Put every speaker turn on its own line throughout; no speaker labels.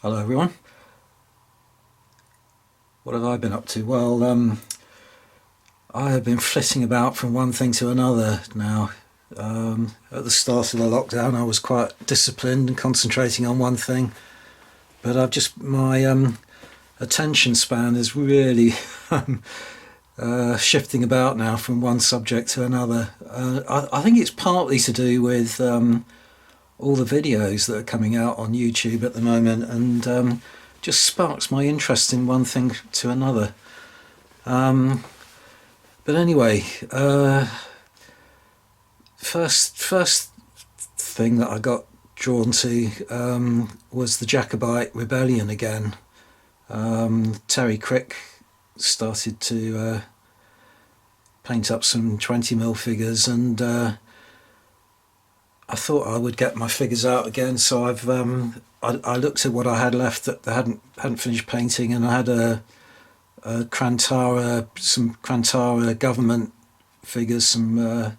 Hello everyone. What have I been up to? Well, I have been flitting about from one thing to another now. At the start of the lockdown I was quite disciplined and concentrating on one thing, but my attention span is really shifting about now from one subject to another. I think it's partly to do with all the videos that are coming out on YouTube at the moment, and just sparks my interest in one thing to another. But anyway, first thing that I got drawn to was the Jacobite Rebellion again. Terry Crick started to paint up some 20mm figures, and I thought I would get my figures out again, so I looked at what I had left that I hadn't finished painting, and I had some Krantara government figures, some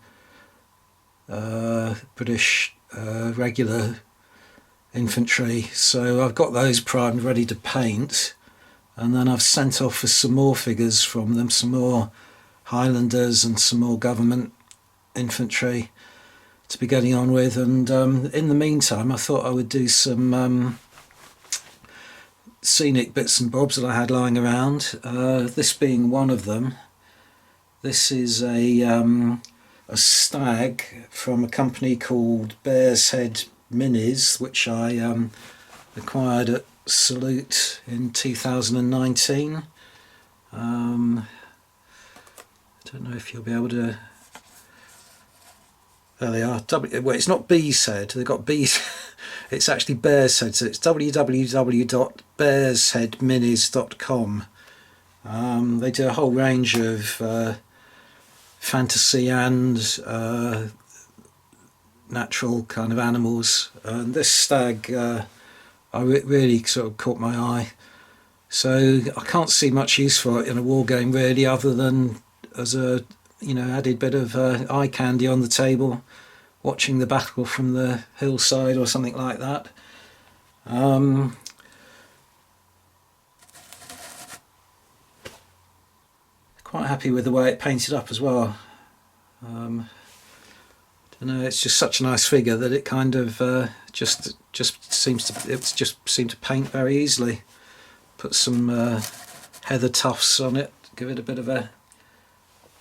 British regular infantry. So I've got those primed, ready to paint, and then I've sent off for some more figures from them, some more Highlanders and some more government infantry to be getting on with. And in the meantime I thought I would do some scenic bits and bobs that I had lying around, this being one of them. This is a stag from a company called Bear's Head Minis, which I acquired at Salute in 2019. I don't know if you'll be able to... There they are. Well, it's not Bee's Head, they've got Bees. It's actually Bear's Head, so it's www.bearsheadminis.com. They do a whole range of fantasy and natural kind of animals, and this stag really sort of caught my eye. So I can't see much use for it in a war game really, other than as a added bit of eye candy on the table, watching the battle from the hillside or something like that. Quite happy with the way it painted up as well. I don't know, it's just such a nice figure that it kind of just seemed to paint very easily. Put some heather tufts on it, give it a bit of a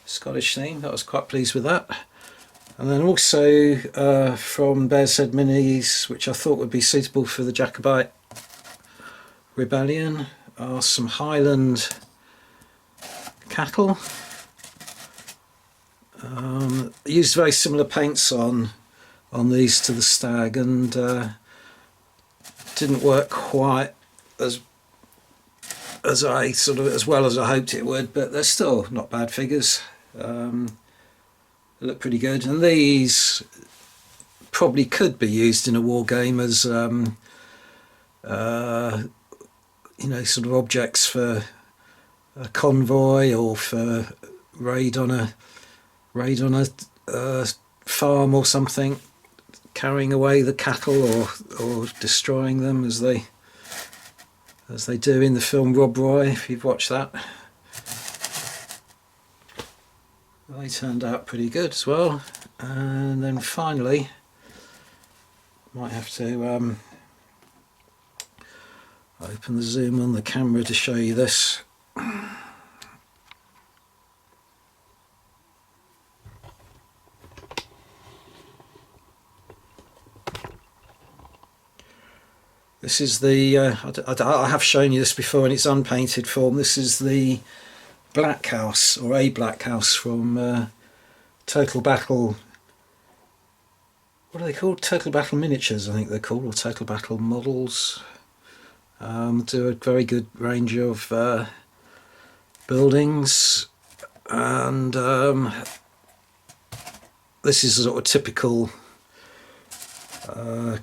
Scottish theme. I was quite pleased with that. And then also from Bear's Head Minis, which I thought would be suitable for the Jacobite Rebellion, are some Highland Cattle. I used very similar paints on on these to the stag, and didn't work quite as well as I hoped it would, but they're still not bad figures. They look pretty good, and these probably could be used in a war game as you know, sort of objects for a convoy or for raid on a farm or something, carrying away the cattle or destroying them as they do in the film Rob Roy, if you've watched that. They turned out pretty good as well. And then finally, might have to open the zoom on the camera to show you this. This is the, I have shown you this before in its unpainted form. This is the Black House, or a Black House from Total Battle. What are they called? Total Battle Miniatures, I think they're called, or Total Battle Models. Do a very good range of buildings, and this is a sort of typical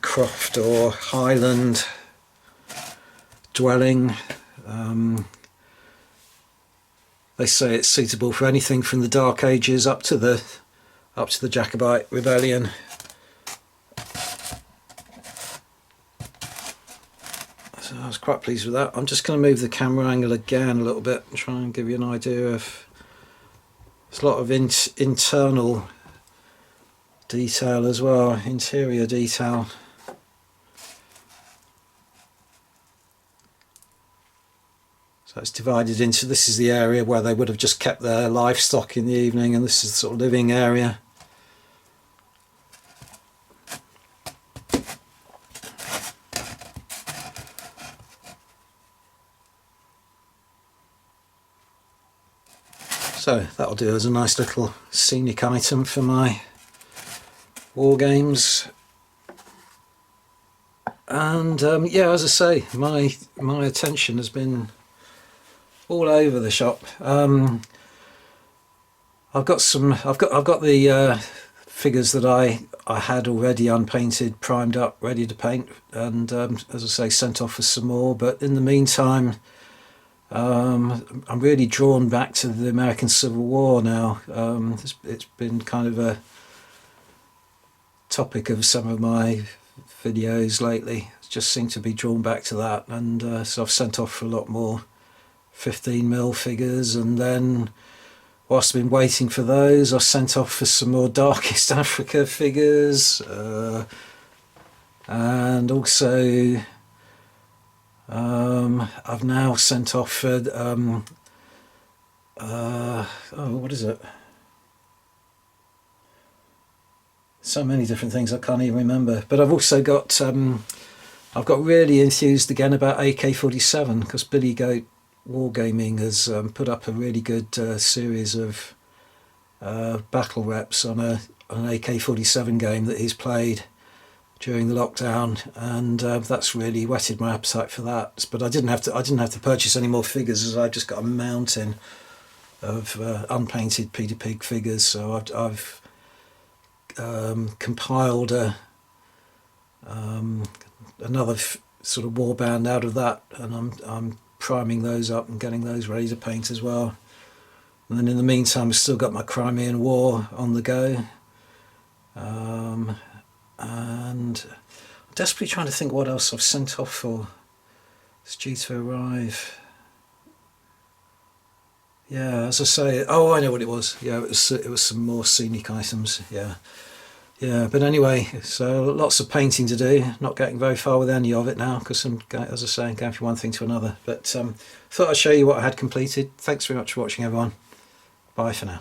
croft or highland dwelling. They say it's suitable for anything from the Dark Ages up to the Jacobite Rebellion. So I was quite pleased with that. I'm just going to move the camera angle again a little bit and try and give you an idea of. There's a lot of internal detail as well, interior detail. So it's divided into, this is the area where they would have just kept their livestock in the evening, and this is the sort of living area. So that'll do as a nice little scenic item for my war games. And yeah, as I say, my attention has been all over the shop. I've got the figures that I had already unpainted, primed up, ready to paint, and as I say, sent off for some more. But in the meantime, I'm really drawn back to the American Civil War now. It's been kind of a topic of some of my videos lately. Just seem to be drawn back to that, and so I've sent off for a lot more 15mm figures, and then whilst I've been waiting for those, I've sent off for some more Darkest Africa figures, and also I've now sent off for oh, what is it? So many different things I can't even remember. But I've also got I've got really enthused again about AK-47, because Billy Goat Wargaming has put up a really good series of battle reps on an AK-47 game that he's played during the lockdown, and that's really whetted my appetite for that. But I didn't have to purchase any more figures, as I've just got a mountain of unpainted Peter Pig figures. So I've compiled another sort of warband out of that, and I'm priming those up and getting those ready to paint as well. And then in the meantime, I've still got my Crimean War on the go, and I'm desperately trying to think what else I've sent off for. It's due to arrive. Yeah, as I say, oh, I know what it was. Yeah, it was some more scenic items. Yeah. But anyway, so lots of painting to do. Not getting very far with any of it now, because I'm, as I say, going from one thing to another. But thought I'd show you what I had completed. Thanks very much for watching, everyone. Bye for now.